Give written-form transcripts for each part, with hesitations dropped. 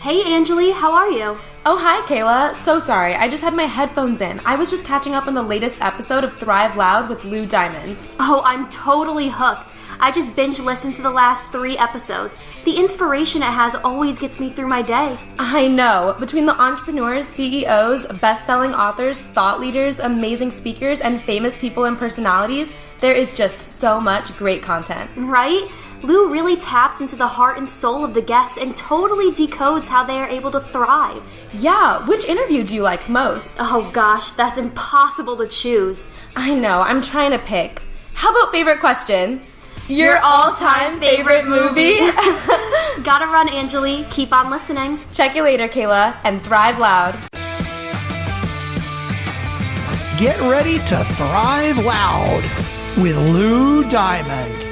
Hey, Angeli, how are you? Oh, hi, Kayla. So sorry. I just had my headphones in. I was just catching up on the latest episode of Thrive Loud with Lou Diamond. Oh, I'm totally hooked. I just binge listened to the last 3 episodes. The inspiration it has always gets me through my day. I know. Between the entrepreneurs, CEOs, best-selling authors, thought leaders, amazing speakers, and famous people and personalities, there is just so much great content. Right? Lou really taps into the heart and soul of the guests and totally decodes how they are able to thrive. Yeah, which interview do you like most? Oh gosh, that's impossible to choose. I know, I'm trying to pick. How about favorite question? Your all-time favorite movie? Gotta run, Angeli. Keep on listening. Check you later, Kayla, and Thrive Loud. Get ready to Thrive Loud with Lou Diamond.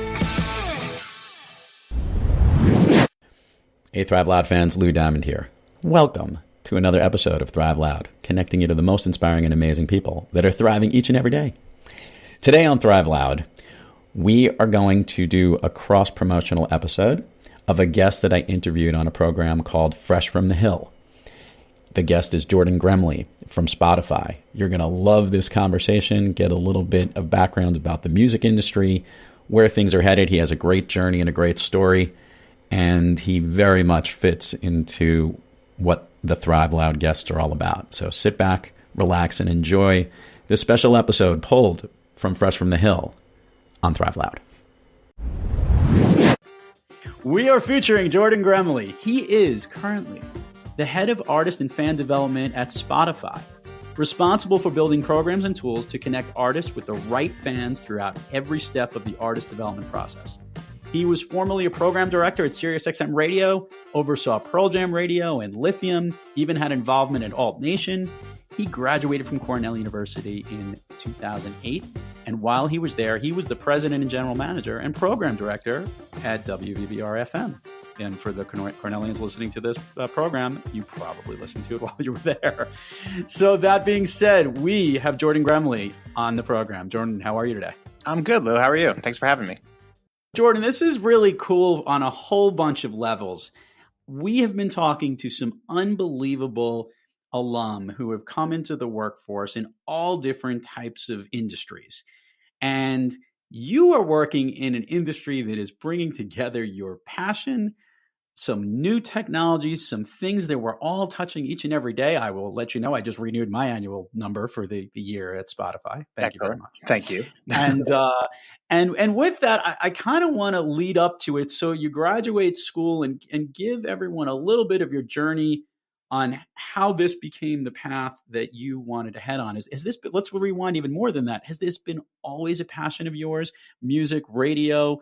Hey, Thrive Loud fans, Lou Diamond here. Welcome to another episode of Thrive Loud, connecting you to the most inspiring and amazing people that are thriving each and every day. Today on Thrive Loud, we are going to do a cross-promotional episode of a guest that I interviewed on a program called Fresh from the Hill. The guest is Jordan Gremli from Spotify. You're going to love this conversation, get a little bit of background about the music industry, where things are headed. He has a great journey and a great story, and he very much fits into what the Thrive Loud guests are all about. So sit back, relax, and enjoy this special episode pulled from Fresh from the Hill on Thrive Loud. We are featuring Jordan Gremli. He is currently the head of artist and fan development at Spotify, responsible for building programs and tools to connect artists with the right fans throughout every step of the artist development process. He was formerly a program director at SiriusXM Radio, oversaw Pearl Jam Radio and Lithium, even had involvement at Alt Nation. He graduated from Cornell University in 2008, and while he was there, he was the president and general manager and program director at WVBR-FM. And for the Cornellians listening to this program, you probably listened to it while you were there. So that being said, we have Jordan Gremli on the program. Jordan, how are you today? I'm good, Lou. How are you? Thanks for having me. Jordan, this is really cool on a whole bunch of levels. We have been talking to some unbelievable alum who have come into the workforce in all different types of industries. And you are working in an industry that is bringing together your passion, some new technologies, some things that we're all touching each and every day. I will let you know I just renewed my annual number for the year at Spotify. Thank you very much. Thank you. And with that, I kind of want to lead up to it. So you graduate school and give everyone a little bit of your journey on how this became the path that you wanted to head on. Is this, let's rewind even more than that. Has this been always a passion of yours? Music, radio,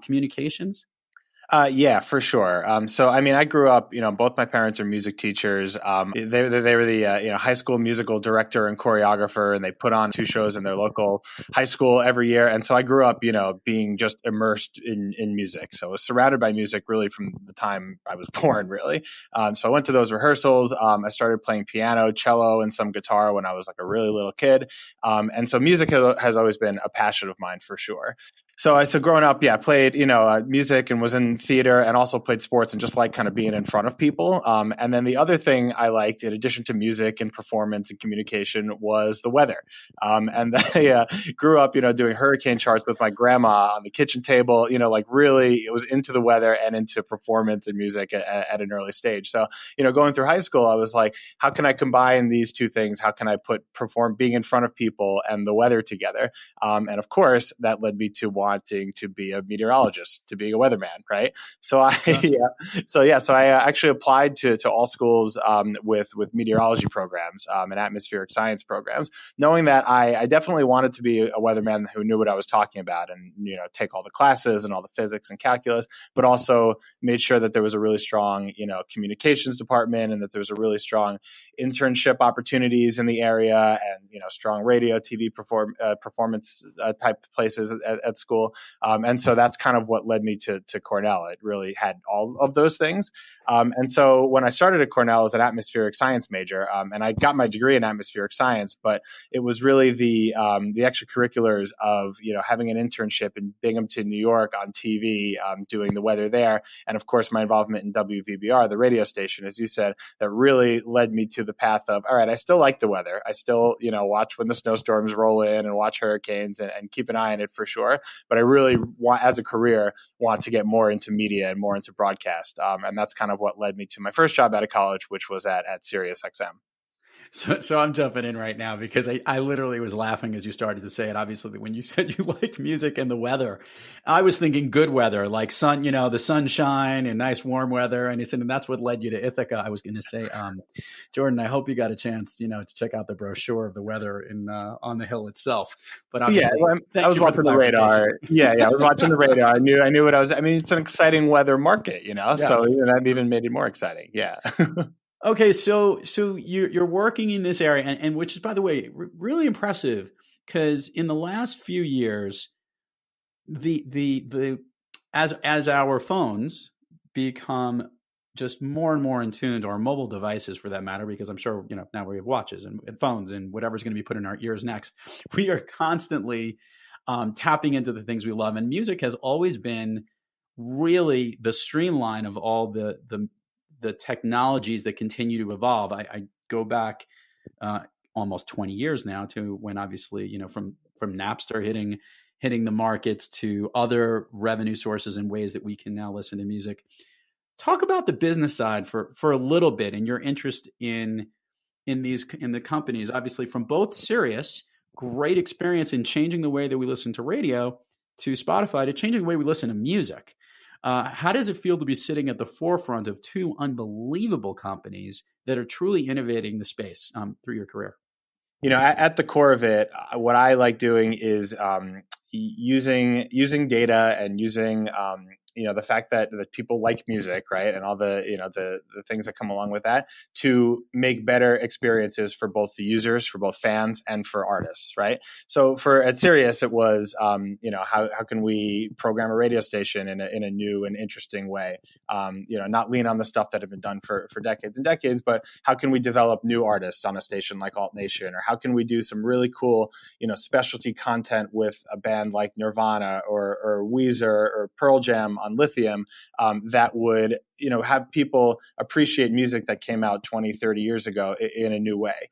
communications? Yeah, for sure. So, I mean, I grew up, both my parents are music teachers. They were the, high school musical director and choreographer, and they put on 2 shows in their local high school every year. And so I grew up, being just immersed in music. So I was surrounded by music really from the time I was born, really. So I went to those rehearsals. I started playing piano, cello, and some guitar when I was like a really little kid. And so music has always been a passion of mine for sure. So growing up, I played, music and was in theater and also played sports and just like kind of being in front of people. And then the other thing I liked, in addition to music and performance and communication, was the weather. And I grew up, doing hurricane charts with my grandma on the kitchen table, really it was into the weather and into performance and music at an early stage. So, going through high school, I was like, how can I combine these two things? How can I put being in front of people and the weather together? And of course, that led me to wanting to be a meteorologist, to be a weatherman, right? So I actually applied to all schools with meteorology programs and atmospheric science programs, knowing that I definitely wanted to be a weatherman who knew what I was talking about and take all the classes and all the physics and calculus, but also made sure that there was a really strong communications department and that there was a really strong internship opportunities in the area and strong radio, TV performance type places at school. And so that's kind of what led me to Cornell. Cornell. It really had all of those things. And so when I started at Cornell as an atmospheric science major, and I got my degree in atmospheric science, but it was really the extracurriculars of, having an internship in Binghamton, New York on TV, doing the weather there. And of course, my involvement in WVBR, the radio station, as you said, that really led me to the path of, all right, I still like the weather. I still, watch when the snowstorms roll in and watch hurricanes and keep an eye on it for sure. But I really want, as a career, want to get more into media and more into broadcast. And that's kind of what led me to my first job out of college, which was at Sirius XM. So I'm jumping in right now because I literally was laughing as you started to say it. Obviously, when you said you liked music and the weather, I was thinking good weather, like sun, the sunshine and nice warm weather. And he said, and that's what led you to Ithaca. I was going to say, Jordan, I hope you got a chance, to check out the brochure of the weather on the hill itself. But obviously, I was watching the radar. I was watching the radar. I knew what I was. I mean, it's an exciting weather market, Yes. So that even made it more exciting. Yeah. Okay, so you're working in this area, and which is, by the way, really impressive, because in the last few years, as our phones become just more and more in tune to our mobile devices, for that matter, because I'm sure now we have watches and phones and whatever's going to be put in our ears next, we are constantly tapping into the things we love, and music has always been really the streamline of all the technologies that continue to evolve. I go back almost 20 years now to when, obviously, from Napster hitting the markets to other revenue sources and ways that we can now listen to music. Talk about the business side for a little bit, and your interest in the companies, obviously from both Sirius, great experience in changing the way that we listen to radio, to Spotify, to changing the way we listen to music. How does it feel to be sitting at the forefront of two unbelievable companies that are truly innovating the space through your career? At the core of it, what I like doing is using data and using the fact that people like music, right, and all the the things that come along with that, to make better experiences for both the users, for both fans, and for artists, right? So at Sirius, it was how can we program a radio station in a new and interesting way, not lean on the stuff that had been done for decades and decades, but how can we develop new artists on a station like Alt Nation, or how can we do some really cool specialty content with a band like Nirvana or Weezer or Pearl Jam on Lithium, that would have people appreciate music that came out 20, 30 years ago in a new way.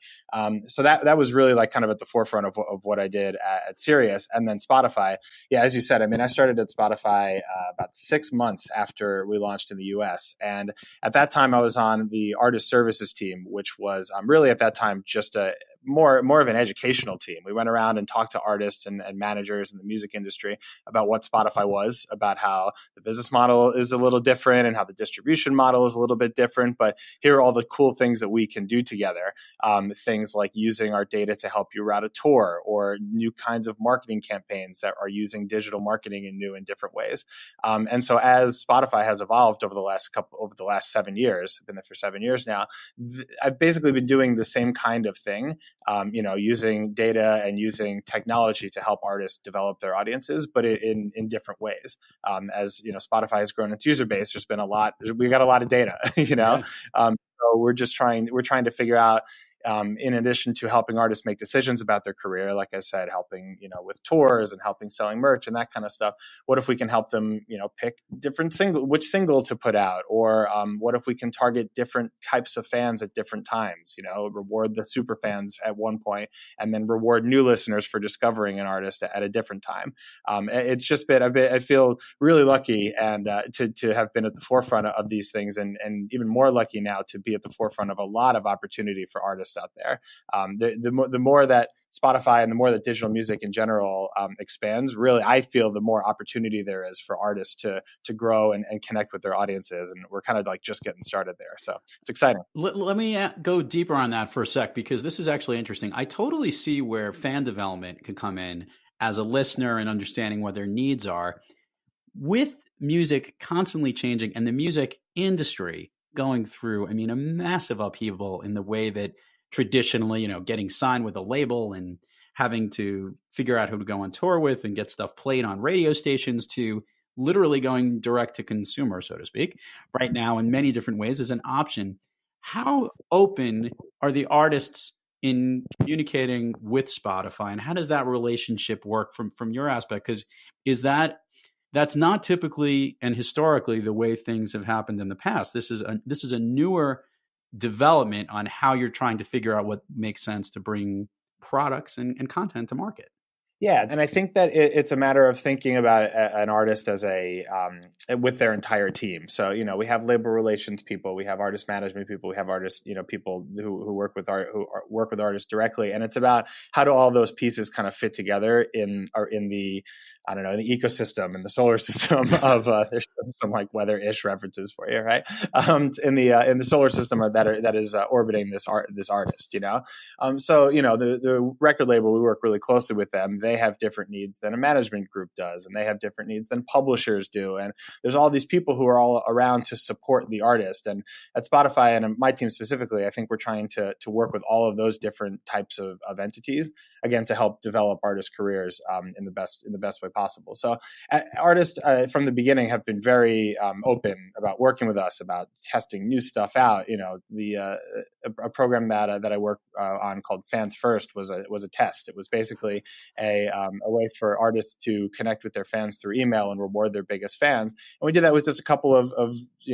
So that was really like kind of at the forefront of what I did at Sirius. And then Spotify, as you said, I started at Spotify about 6 months after we launched in the US. And at that time, I was on the artist services team, which was really at that time just a more of an educational team. We went around and talked to artists and managers in the music industry about what Spotify was, about how the business model is a little different and how the distribution model is a little bit different. But here are all the cool things that we can do together. Things like using our data to help you route a tour, or new kinds of marketing campaigns that are using digital marketing in new and different ways. And so as Spotify has evolved over the last 7 years, I've been there for 7 years now, I've basically been doing the same kind of thing. Using data and using technology to help artists develop their audiences, but in different ways. As Spotify has grown its user base, we got a lot of data, Yeah. So we're trying to figure out, in addition to helping artists make decisions about their career, like I said, helping, with tours and helping selling merch and that kind of stuff. What if we can help them, pick which single to put out? Or what if we can target different types of fans at different times, reward the super fans at one point and then reward new listeners for discovering an artist at a different time. It's just I feel really lucky and to have been at the forefront of these things, and even more lucky now to be at the forefront of a lot of opportunity for artists out there. The more that Spotify and the more that digital music in general expands, really, I feel the more opportunity there is for artists to grow and connect with their audiences. And we're kind of like just getting started there. So it's exciting. Let me go deeper on that for a sec, because this is actually interesting. I totally see where fan development could come in as a listener and understanding what their needs are. With music constantly changing and the music industry going through, a massive upheaval in the way that traditionally, getting signed with a label and having to figure out who to go on tour with and get stuff played on radio stations, to literally going direct to consumer, so to speak, right now in many different ways is an option. How open are the artists in communicating with Spotify, and how does that relationship work from your aspect? Because that's not typically and historically the way things have happened in the past. This is a newer development on how you're trying to figure out what makes sense to bring products and content to market. Yeah, and I think that it's a matter of thinking about an artist as with their entire team. So, we have label relations people, we have artist management people, we have artists, people who work with work with artists directly, and it's about how do all those pieces kind of fit together in the in the ecosystem, in the solar system of there's some like weather-ish references for you, right? In the solar system that is orbiting this artist, So the record label, we work really closely with them. They have different needs than a management group does, and they have different needs than publishers do. And there's all these people who are all around to support the artist. And at Spotify and my team specifically, I think we're trying to work with all of those different types of entities, again, to help develop artists' careers in the best way possible. So artists from the beginning have been very open about working with us, about testing new stuff out. A program that I work on called Fans First was a test. It was basically a way for artists to connect with their fans through email and reward their biggest fans. And we did that with just a couple of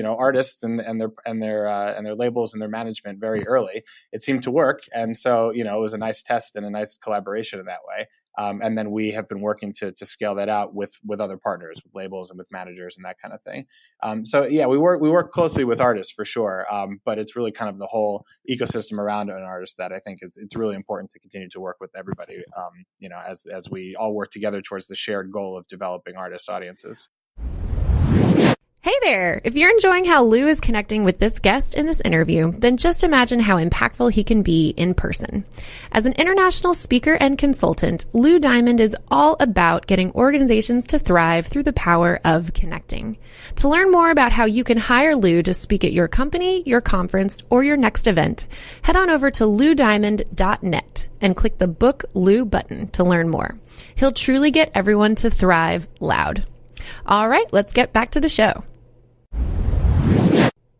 artists and their labels and their management very early. It seemed to work, and so it was a nice test and a nice collaboration in that way. And then we have been working to scale that out with other partners, with labels and with managers and that kind of thing. We work closely with artists for sure, but it's really kind of the whole ecosystem around an artist that I think it's really important to continue to work with everybody, as we all work together towards the shared goal of developing artist audiences. Hey there! If you're enjoying how Lou is connecting with this guest in this interview, then just imagine how impactful he can be in person. As an international speaker and consultant, Lou Diamond is all about getting organizations to thrive through the power of connecting. To learn more about how you can hire Lou to speak at your company, your conference, or your next event, head on over to loudiamond.net and click the Book Lou button to learn more. He'll truly get everyone to thrive loud. All right, let's get back to the show.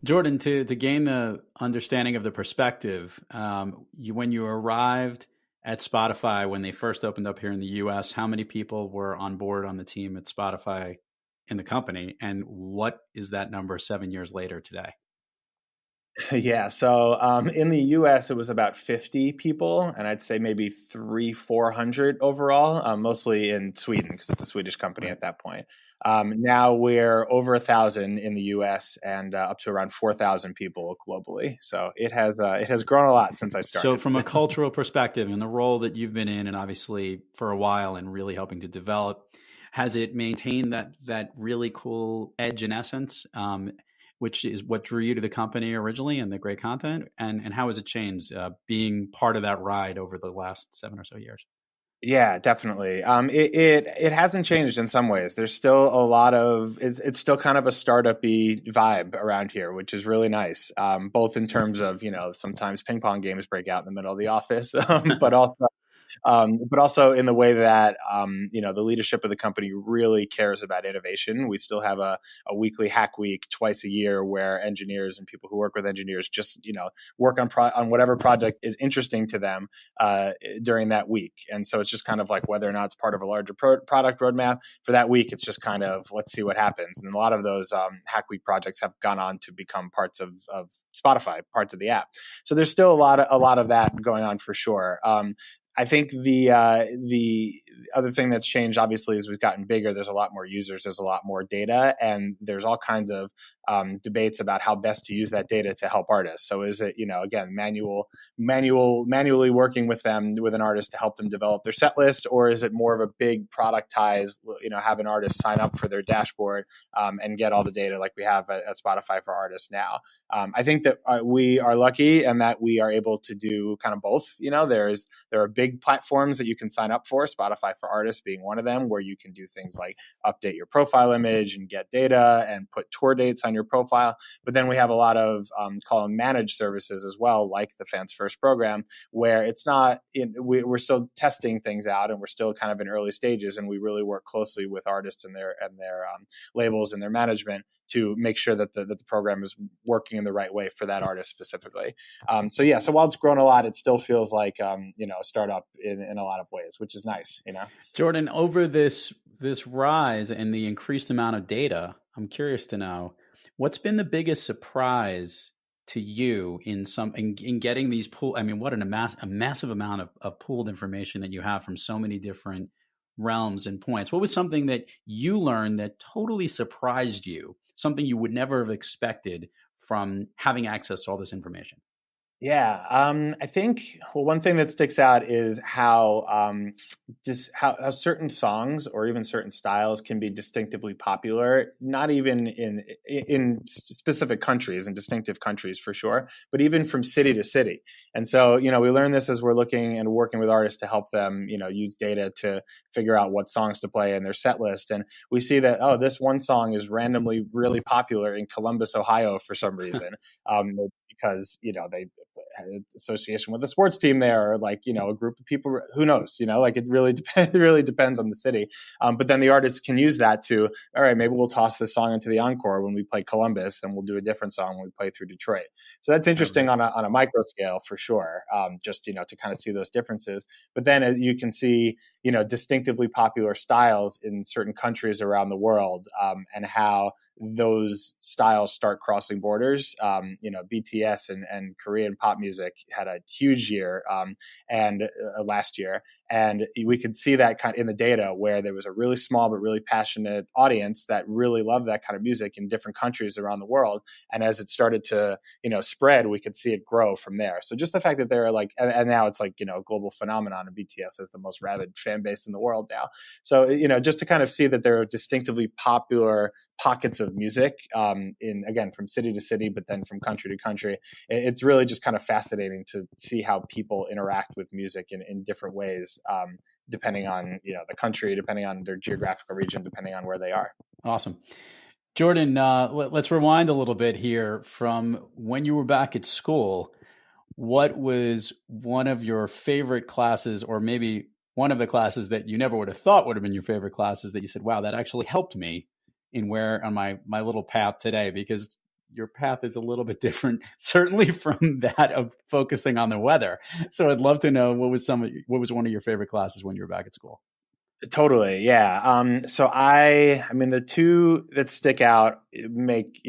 Jordan, to gain the understanding of the perspective, when you arrived at Spotify, when they first opened up here in the U.S., how many people were on board on the team at Spotify in the company? And what is that number 7 years later today? Yeah. So in the US, it was about 50 people, and I'd say maybe 300-400 overall, mostly in Sweden because it's a Swedish company at that point. Now we're over 1,000 in the US and up to around 4,000 people globally. So it has grown a lot since I started. So from a cultural perspective and the role that you've been in, and obviously for a while and really helping to develop, has it maintained that really cool edge in essence? Which is what drew you to the company originally and the great content? And how has it changed being part of that ride over the last 7 or so years? Yeah, definitely. It hasn't changed in some ways. There's still a lot of, it's still kind of a startup-y vibe around here, which is really nice. Both in terms of, sometimes ping pong games break out in the middle of the office, but also in the way that, the leadership of the company really cares about innovation. We still have a weekly hack week twice a year where engineers and people who work with engineers just, work on whatever project is interesting to them during that week. And so it's just kind of like whether or not it's part of a larger product roadmap for that week, it's just kind of, let's see what happens. And a lot of those hack week projects have gone on to become parts of Spotify, parts of the app. So there's still a lot of that going on for sure. I think the other thing that's changed, obviously, is we've gotten bigger. There's a lot more users. There's a lot more data, and there's all kinds of debates about how best to use that data to help artists. So is it, again, manually working with them, with an artist to help them develop their set list, or is it more of a big productized, have an artist sign up for their dashboard and get all the data like we have at Spotify for artists now? I think that we are lucky and that we are able to do kind of both. There are big platforms that you can sign up for, Spotify for Artists being one of them, where you can do things like update your profile image and get data and put tour dates on on your profile. But then we have a lot of call them managed services as well, like the Fans First program, where it's not, we're still testing things out and we're still kind of in early stages. And we really work closely with artists and their labels and their management to make sure that the program is working in the right way for that artist specifically. So while it's grown a lot, it still feels like, a startup in a lot of ways, which is nice, Jordan, over this rise and the increased amount of data, I'm curious to know what's been the biggest surprise to you in getting these pool. I mean, what a massive amount of pooled information that you have from so many different realms and points. What was something that you learned that totally surprised you, something you would never have expected from having access to all this information? Yeah, I think one thing that sticks out is how certain songs or even certain styles can be distinctively popular, not even in specific countries and distinctive countries for sure, but even from city to city. And so, we learn this as we're looking and working with artists to help them, use data to figure out what songs to play in their set list. And we see that, this one song is randomly really popular in Columbus, Ohio for some reason, because, they had an association with a sports team there, or a group of people, who knows, it really depends on the city. But then the artists can use that to, all right, maybe we'll toss this song into the encore when we play Columbus, and we'll do a different song when we play through Detroit. So that's interesting on a micro scale for sure, just, to kind of see those differences. But then you can see, distinctively popular styles in certain countries around the world, and how those styles start crossing borders. BTS and Korean pop music had a huge year last year. And we could see that kind of in the data, where there was a really small but really passionate audience that really loved that kind of music in different countries around the world. And as it started to, spread, we could see it grow from there. So just the fact that they're and now it's a global phenomenon, and BTS is the most rabid fan base in the world now. So, just to kind of see that there are distinctively popular pockets of music, from city to city, but then from country to country. It's really just kind of fascinating to see how people interact with music in different ways, depending on, the country, depending on their geographical region, depending on where they are. Awesome. Jordan, let's rewind a little bit here from when you were back at school. What was one of your favorite classes, or maybe one of the classes that you never would have thought would have been your favorite classes that you said, wow, that actually helped me on my little path today? Because your path is a little bit different, certainly from that of focusing on the weather. So I'd love to know what was one of your favorite classes when you were back at school? Totally. Yeah. So the two that stick out make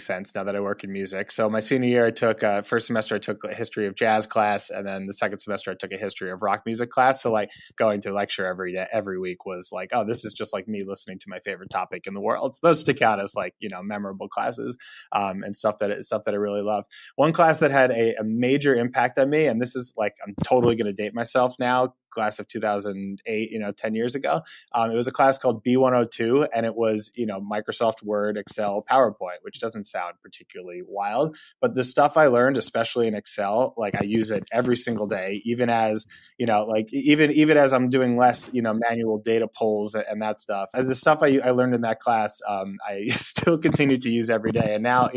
sense now that I work in music. So my senior year, I took first semester, I took a history of jazz class. And then the second semester, I took a history of rock music class. So going to lecture every week was this is just like me listening to my favorite topic in the world. So those stick out as memorable classes, and stuff that I really loved. One class that had a major impact on me, and this is I'm totally going to date myself now, class of 2008, 10 years ago. It was a class called B102, and it was, Microsoft Word, Excel, PowerPoint, which doesn't sound particularly wild, but the stuff I learned, especially in Excel, I use it every single day, even as, even as I'm doing less, manual data pulls and that stuff. The stuff I learned in that class, I still continue to use every day. And now,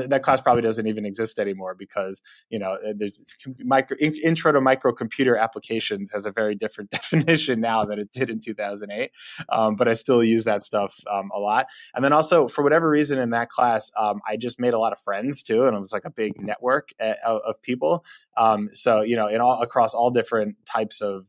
that class probably doesn't even exist anymore because, there's intro to microcomputer applications has a very different definition now than it did in 2008. But I still use that stuff a lot. And then also, for whatever reason in that class, I just made a lot of friends too. And it was a big network of people. So, across all different types of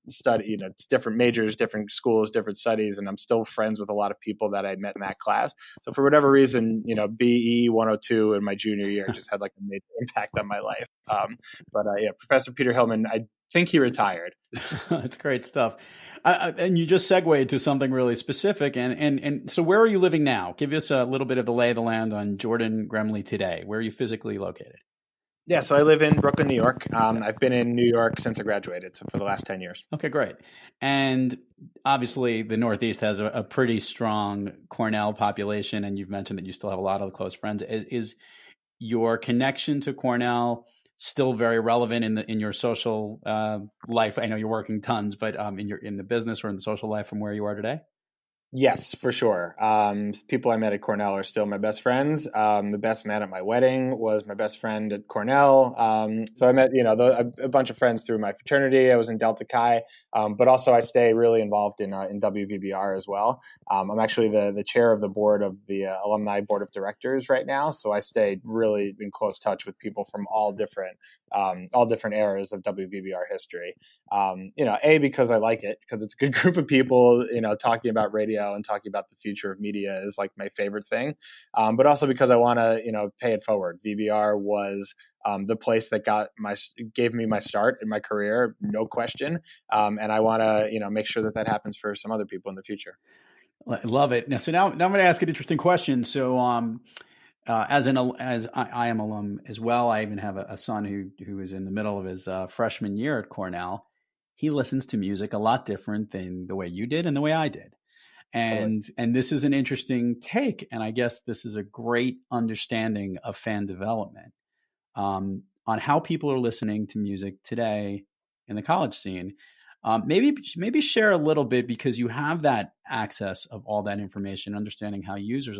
study, different majors, different schools, different studies. And I'm still friends with a lot of people that I met in that class. So for whatever reason, BE 102 in my junior year just had a major impact on my life. But Professor Peter Hillman, I think he retired. That's great stuff. And you just segued to something really specific. And so where are you living now? Give us a little bit of the lay of the land on Jordan Gremli today. Where are you physically located? Yeah, so I live in Brooklyn, New York. I've been in New York since I graduated, so for the last 10 years. Okay, great. And obviously the Northeast has a pretty strong Cornell population, and you've mentioned that you still have a lot of close friends. Is your connection to Cornell still very relevant in your social life? I know you're working tons, but in the business or in the social life from where you are today? Yes, for sure. People I met at Cornell are still my best friends. The best man at my wedding was my best friend at Cornell. So I met, a bunch of friends through my fraternity. I was in Delta Chi, but also I stay really involved in WVBR as well. I'm actually the chair of the board of the Alumni Board of Directors right now. So I stay really in close touch with people from all different eras of WVBR history. Because I like it, because it's a good group of people, talking about radio and talking about the future of media is like my favorite thing. But also because I want to, pay it forward. VBR was the place that gave me my start in my career, no question. And I want to, make sure that happens for some other people in the future. I love it. Now I'm going to ask an interesting question. So, as I am alum as well, I even have a son who is in the middle of his freshman year at Cornell. He listens to music a lot different than the way you did and the way I did. And this is an interesting take. And I guess this is a great understanding of fan development on how people are listening to music today in the college scene. Maybe share a little bit, because you have that access of all that information, understanding how users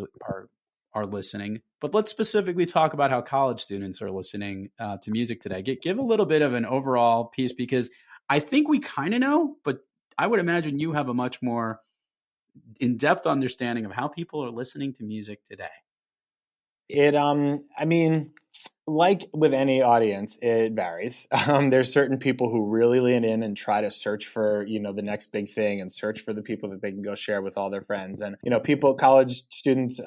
are listening. But let's specifically talk about how college students are listening to music today. Give a little bit of an overall piece, because I think we kind of know, but I would imagine you have a much more in-depth understanding of how people are listening to music today. Like with any audience, it varies. There's certain people who really lean in and try to search for, the next big thing and search for the people that they can go share with all their friends. And, college students,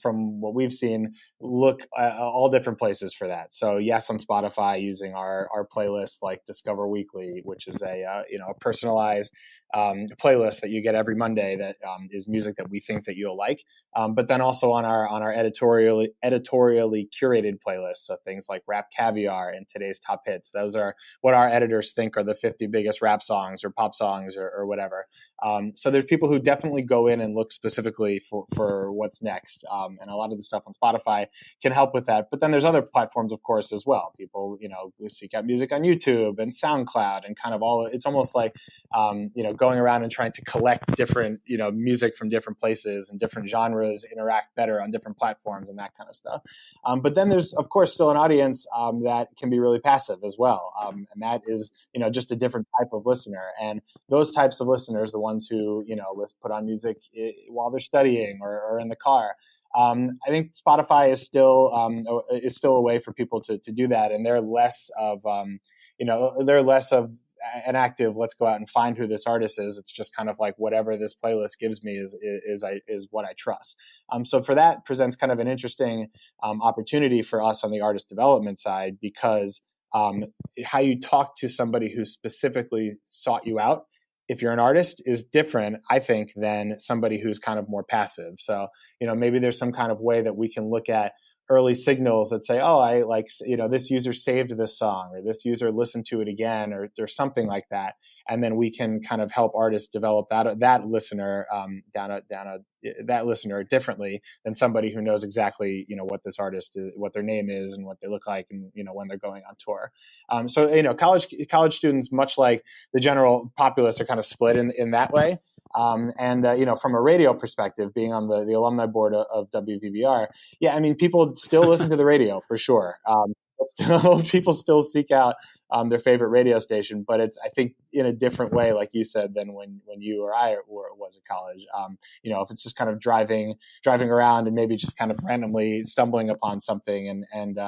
from what we've seen, look at all different places for that. So yes, on Spotify, using our playlists like Discover Weekly, which is a personalized playlist that you get every Monday that is music that we think that you'll like. But then also on our editorially curated playlists. So things like Rap Caviar and Today's Top Hits. Those are what our editors think are the 50 biggest rap songs or pop songs or whatever. So there's people who definitely go in and look specifically for what's next. And a lot of the stuff on Spotify can help with that. But then there's other platforms, of course, as well. People, seek out music on YouTube and SoundCloud and kind of it's almost like, going around and trying to collect different, music from different places, and different genres interact better on different platforms and that kind of stuff. But then there's, of course, still an audience that can be really passive as well. And that is, just a different type of listener. And those types of listeners, the ones who, put on music while they're studying or in the car. I think Spotify is still a way for people to do that. And they're less of an active, let's go out and find who this artist is. It's just kind of like whatever this playlist gives me is what I trust. So for that presents kind of an interesting opportunity for us on the artist development side, because how you talk to somebody who specifically sought you out, if you're an artist, is different, I think, than somebody who's kind of more passive. So, maybe there's some kind of way that we can look at early signals that say, oh, I like, this user saved this song, or this user listened to it again, or something like that. And then we can kind of help artists develop that listener that listener differently than somebody who knows exactly, what this artist is, what their name is, and what they look like, and when they're going on tour. So college students, much like the general populace, are kind of split in that way. From a radio perspective, being on the alumni board of WVBR, people still listen to the radio for sure. People still seek out their favorite radio station, but it's, I think, in a different way, like you said, than when you or I was at college. If it's just kind of driving around and maybe just kind of randomly stumbling upon something, and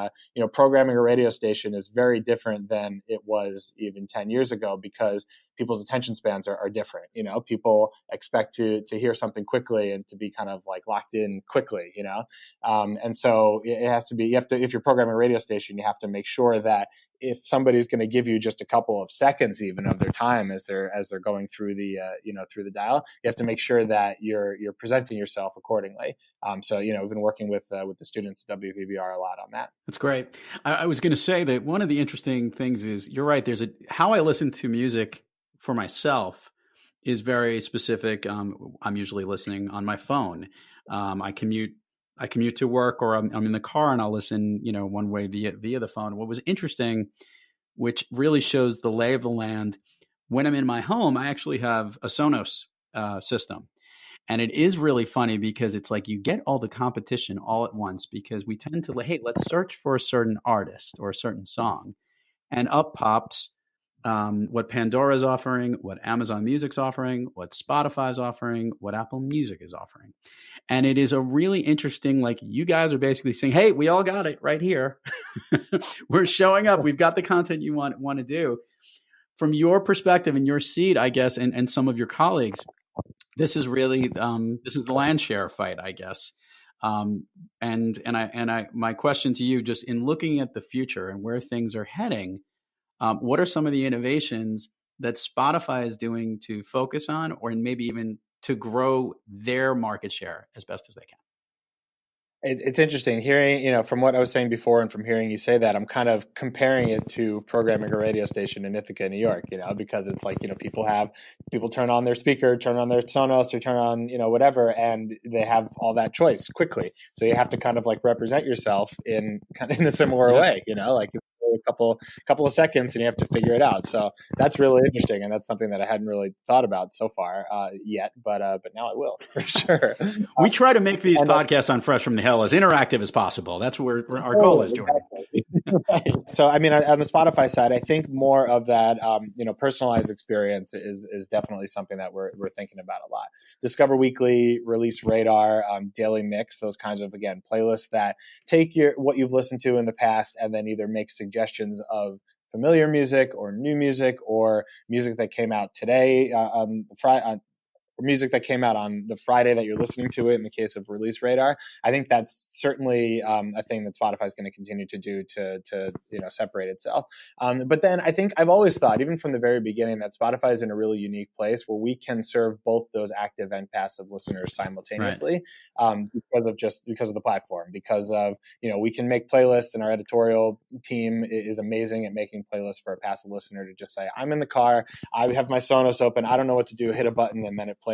programming a radio station is very different than it was even 10 years ago, because people's attention spans are different. People expect to hear something quickly and to be kind of like locked in quickly, and so it has to be, if you're programming a radio station, you have to make sure that if somebody's going to give you just a couple of seconds even of their time as they're going through the through the dial, you have to make sure that you're presenting yourself accordingly. So we've been working with the students at WVBR a lot on that. That's great. I was going to say that one of the interesting things is, you're right, there's how I listen to music for myself is very specific. I'm usually listening on my phone. I commute to work, or I'm in the car and I'll listen, one way via the phone. What was interesting, which really shows the lay of the land, when I'm in my home, I actually have a Sonos system. And it is really funny because it's like you get all the competition all at once because we tend to, hey, let's search for a certain artist or a certain song. And up pops what Pandora's offering, what Amazon Music's offering, what Spotify's offering, what Apple Music is offering. And it is a really interesting, like you guys are basically saying, hey, we all got it right here. We're showing up. We've got the content you want to do. From your perspective and your seat, I guess, and some of your colleagues, this is really this is the land share fight, I guess. My question to you, just in looking at the future and where things are heading, what are some of the innovations that Spotify is doing to focus on, or maybe even to grow their market share as best as they can? It's interesting hearing, from what I was saying before and from hearing you say that, I'm kind of comparing it to programming a radio station in Ithaca, New York, because it's like, people turn on their speaker, turn on their Sonos, or turn on, whatever, and they have all that choice quickly. So you have to kind of like represent yourself in a similar way, like a couple of seconds and you have to figure it out. So that's really interesting. And that's something that I hadn't really thought about so far yet, but now I will for sure. We try to make these podcasts on Fresh from the Hill as interactive as possible. That's where our goal is, Jordan. Right. So, on the Spotify side, I think more of that, personalized experience is definitely something that we're thinking about a lot. Discover Weekly, Release Radar, Daily Mix, those kinds of, again, playlists that take what you've listened to in the past and then either make suggestions of familiar music or new music or music that came out today, music that came out on the Friday that you're listening to it in the case of Release Radar. I think that's certainly a thing that Spotify is going to continue to do to separate itself. But then I think I've always thought, even from the very beginning, that Spotify is in a really unique place where we can serve both those active and passive listeners simultaneously, because of the platform, because of, we can make playlists, and our editorial team is amazing at making playlists for a passive listener to just say, I'm in the car, I have my Sonos open, I don't know what to do, hit a button, and then it plays.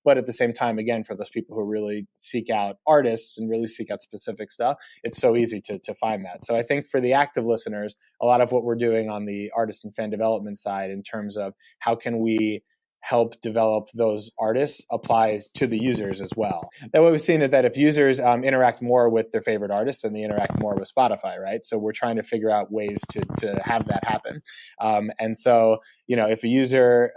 But at the same time, again, for those people who really seek out artists and really seek out specific stuff, it's so easy to find that. So I think for the active listeners, a lot of what we're doing on the artist and fan development side in terms of how can we help develop those artists applies to the users as well. And what we've seen is that if users interact more with their favorite artists, then they interact more with Spotify, right? So we're trying to figure out ways to have that happen. And so, if a user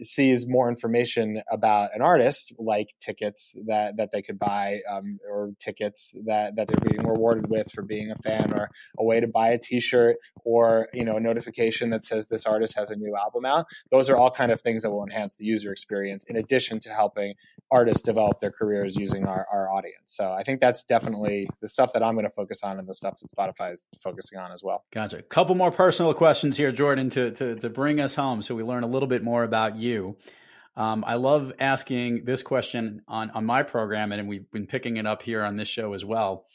sees more information about an artist, like tickets that they could buy, or tickets that they're being rewarded with for being a fan, or a way to buy a t-shirt, or, a notification that says this artist has a new album out, those are all kind of things that will enhance the user experience in addition to helping artists develop their careers using our audience. So I think that's definitely the stuff that I'm going to focus on and the stuff that Spotify is focusing on as well. Gotcha. A couple more personal questions here, Jordan, to bring us home so we learn a little bit more about you. I love asking this question on my program, and we've been picking it up here on this show as well.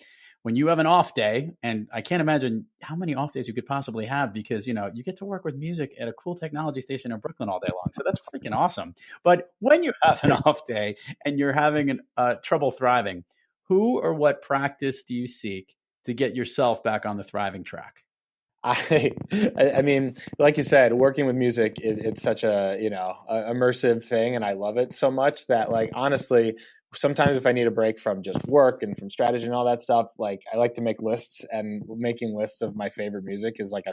When you have an off day, and I can't imagine how many off days you could possibly have because, you get to work with music at a cool technology station in Brooklyn all day long. So that's freaking awesome. But when you have an off day and you're having trouble thriving, who or what practice do you seek to get yourself back on the thriving track? I mean, like you said, working with music, it's such a, immersive thing. And I love it so much that, like, honestly, sometimes if I need a break from just work and from strategy and all that stuff, like, I like to make lists, and making lists of my favorite music is like a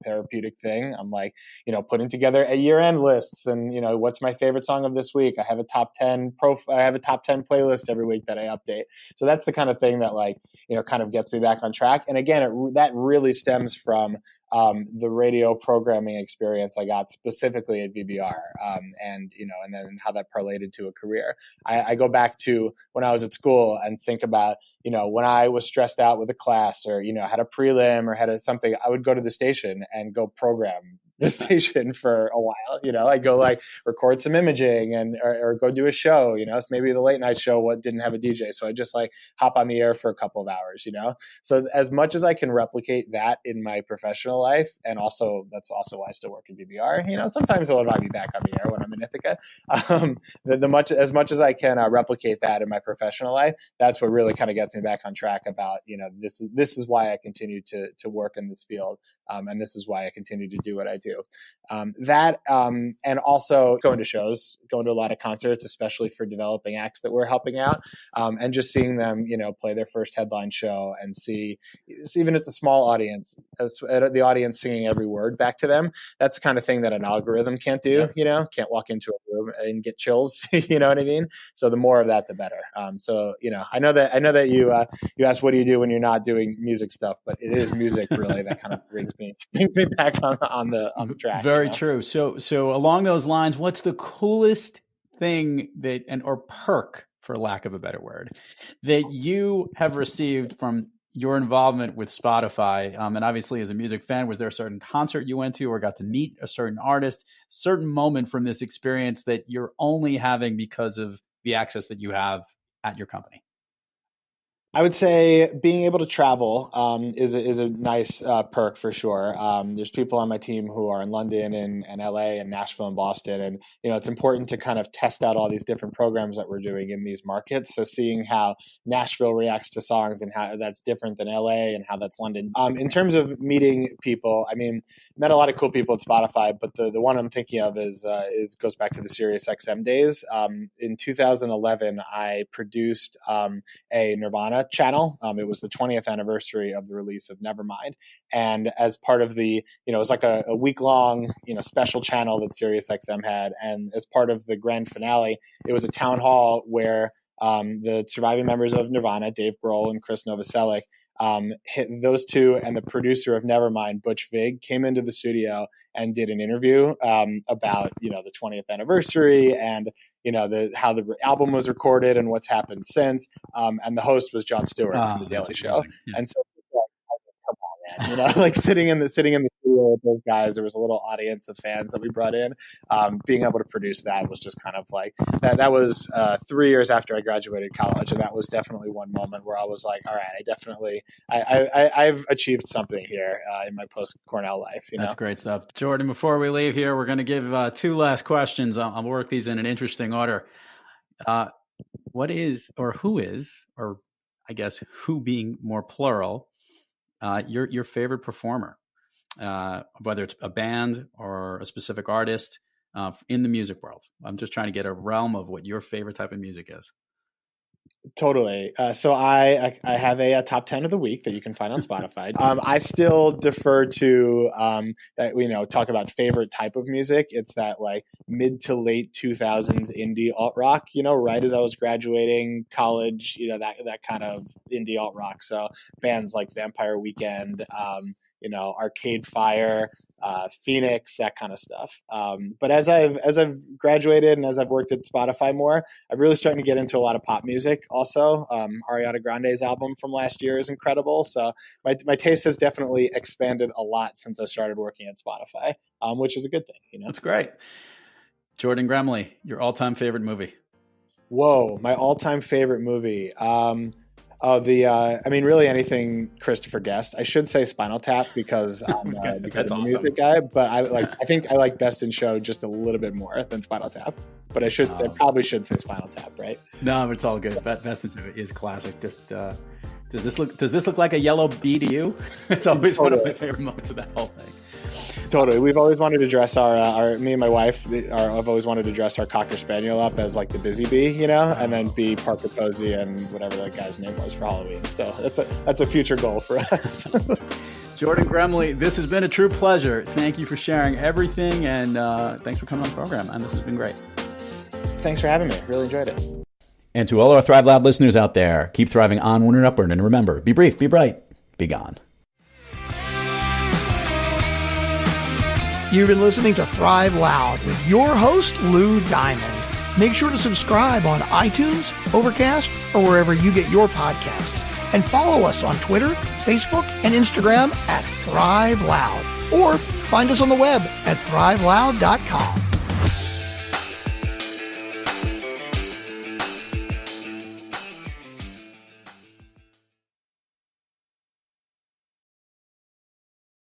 therapeutic thing. I'm like, putting together a year-end lists and, what's my favorite song of this week? I have a top 10 playlist every week that I update. So that's the kind of thing that, like, kind of gets me back on track. And again, that really stems from the radio programming experience I got specifically at VBR, and then how that parlayed into a career. I go back to when I was at school and think about, when I was stressed out with a class, or, had a prelim or had something, I would go to the station and go program the station for a while. I go like record some imaging or go do a show, it's maybe the late night show didn't have a DJ. So I just like hop on the air for a couple of hours, So as much as I can replicate that in my professional life, and also that's also why I still work at VBR, sometimes I'll be back on the air when I'm in Ithaca. As much as I can replicate that in my professional life, that's what really kind of gets me back on track about, this is why I continue to work in this field. And this is why I continue to do what I do. And also going to shows, going to a lot of concerts, especially for developing acts that we're helping out, and just seeing them, play their first headline show and see, even at the small audience, the audience singing every word back to them. That's the kind of thing that an algorithm can't do. Can't walk into a room and get chills. You know what I mean? So the more of that, the better. I know that you asked, what do you do when you're not doing music stuff? But it is music really that kind of brings me back on the track. Very true. So along those lines, what's the coolest thing or perk, for lack of a better word, that you have received from your involvement with Spotify? And obviously, as a music fan, was there a certain concert you went to or got to meet a certain artist, certain moment from this experience that you're only having because of the access that you have at your company? I would say being able to travel is a nice perk for sure. There's people on my team who are in London and LA and Nashville and Boston. And, it's important to kind of test out all these different programs that we're doing in these markets. So seeing how Nashville reacts to songs and how that's different than LA and how that's London. In terms of meeting people, met a lot of cool people at Spotify, but the one I'm thinking of goes back to the Sirius XM days. In 2011, I produced a Nirvana channel. It was the 20th anniversary of the release of Nevermind. And as part of the, it was like a week-long, special channel that Sirius XM had. And as part of the grand finale, it was a town hall where the surviving members of Nirvana, Dave Grohl and Chris Novoselic, those two and the producer of Nevermind, Butch Vig, came into the studio and did an interview about, the 20th anniversary and, how the album was recorded and what's happened since. And the host was Jon Stewart from The Daily Show. Yeah. And so, come on, man, like sitting in the studio with those guys, there was a little audience of fans that we brought in. Being able to produce that was just kind of like, that was 3 years after I graduated college. And that was definitely one moment where I was like, all right, I've achieved something here in my post-Cornell life. That's great stuff. Jordan, before we leave here, we're going to give 2 last questions. I'll work these in an interesting order. What is, or who is, or I guess who being more plural, your favorite performer? Whether it's a band or a specific artist in the music world. I'm just trying to get a realm of what your favorite type of music is. Totally. So I have a top 10 of the week that you can find on Spotify. I still defer to, talk about favorite type of music. It's that like mid to late 2000s indie alt rock, right as I was graduating college, that kind of indie alt rock. So bands like Vampire Weekend, Arcade Fire, Phoenix, that kind of stuff. But as I've graduated and as I've worked at Spotify more, I'm really starting to get into a lot of pop music also. Ariana Grande's album from last year is incredible. So my taste has definitely expanded a lot since I started working at Spotify, which is a good thing. That's great. Jordan Gremli, your all-time favorite movie? Whoa, my all-time favorite movie. Really anything Christopher Guest. I should say Spinal Tap because I'm a music guy, but I think I like Best in Show just a little bit more than Spinal Tap. But I probably should say Spinal Tap, right? No, it's all good. Best in Show is classic. Just does this look like a yellow bee to you? It's always one of my favorite moments of that whole thing. Totally. We've always wanted to dress me and my wife, I've always wanted to dress our Cocker Spaniel up as like the busy bee, and then be Parker Posey and whatever that guy's name was for Halloween. So that's a future goal for us. Jordan Gremli, this has been a true pleasure. Thank you for sharing everything, and thanks for coming on the program. And this has been great. Thanks for having me. Really enjoyed it. And to all our Thrive Loud listeners out there, keep thriving onward and upward. And remember, be brief, be bright, be gone. You've been listening to Thrive Loud with your host, Lou Diamond. Make sure to subscribe on iTunes, Overcast, or wherever you get your podcasts. And follow us on Twitter, Facebook, and Instagram at Thrive Loud. Or find us on the web at thriveloud.com.